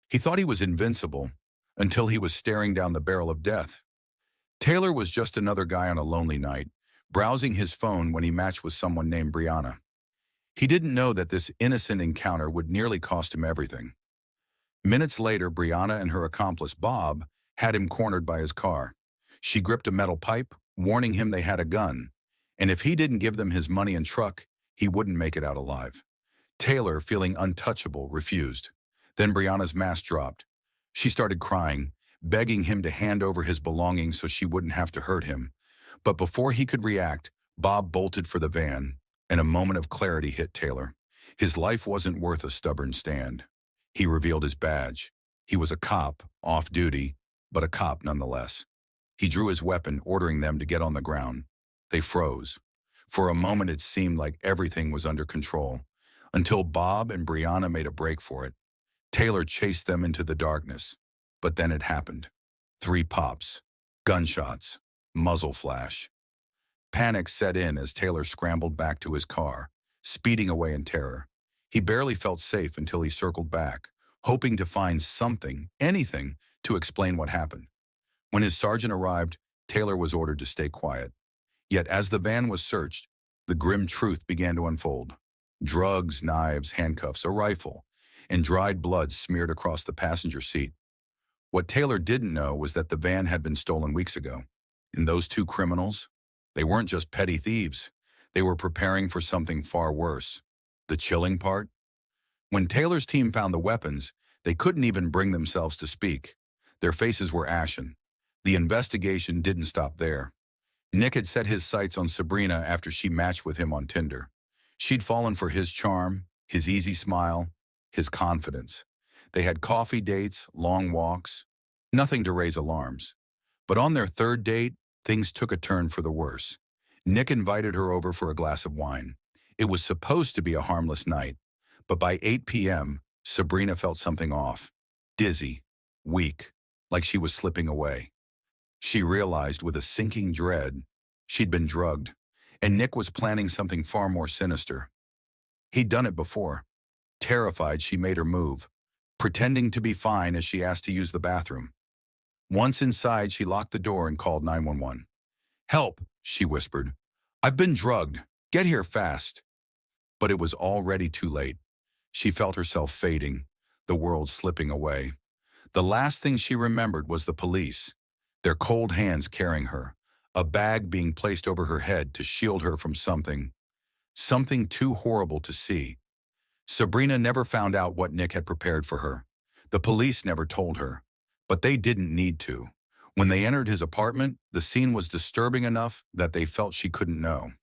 He thought he was invincible until he was staring down the barrel of death. Taylor was just another guy on a lonely night, browsing his phone when he matched with someone named Brianna. He didn't know that this innocent encounter would nearly cost him everything. Minutes later, Brianna and her accomplice, Bob, had him cornered by his car. She gripped a metal pipe, warning him they had a gun, and if he didn't give them his money and truck, he wouldn't make it out alive. Taylor, feeling untouchable, refused. Then Brianna's mask dropped. She started crying, begging him to hand over his belongings so she wouldn't have to hurt him. But before he could react, Bob bolted for the van, and a moment of clarity hit Taylor. His life wasn't worth a stubborn stand. He revealed his badge. He was a cop, off duty, but a cop nonetheless. He drew his weapon, ordering them to get on the ground. They froze. For a moment it seemed like everything was under control, until Bob and Brianna made a break for it. Taylor chased them into the darkness. But then it happened. 3 pops, gunshots, muzzle flash. Panic set in as Taylor scrambled back to his car, speeding away in terror. He barely felt safe until he circled back, hoping to find something, anything, to explain what happened. When his sergeant arrived, Taylor was ordered to stay quiet. Yet as the van was searched, the grim truth began to unfold. Drugs, knives, handcuffs, a rifle, and dried blood smeared across the passenger seat. What Taylor didn't know was that the van had been stolen weeks ago. And those 2 criminals, they weren't just petty thieves. They were preparing for something far worse. The chilling part? When Taylor's team found the weapons, they couldn't even bring themselves to speak. Their faces were ashen. The investigation didn't stop there. Nick had set his sights on Sabrina after she matched with him on Tinder. She'd fallen for his charm, his easy smile, his confidence. They had coffee dates, long walks, nothing to raise alarms. But on their 3rd date, things took a turn for the worse. Nick invited her over for a glass of wine. It was supposed to be a harmless night, but by 8 p.m., Sabrina felt something off. Dizzy, weak, like she was slipping away. She realized with a sinking dread she'd been drugged, and Nick was planning something far more sinister. He'd done it before. Terrified, she made her move, pretending to be fine as she asked to use the bathroom. Once inside, she locked the door and called 911. "Help," she whispered. "I've been drugged. Get here fast." But it was already too late. She felt herself fading, the world slipping away. The last thing she remembered was the police, their cold hands carrying her, a bag being placed over her head to shield her from something too horrible to see. Sabrina never found out what Nick had prepared for her. The police never told her, but they didn't need to. When they entered his apartment, the scene was disturbing enough that they felt she couldn't know.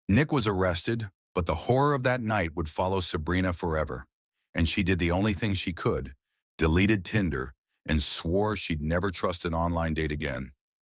Nick was arrested, but the horror of that night would follow Sabrina forever. And she did the only thing she could, deleted Tinder, and swore she'd never trust an online date again.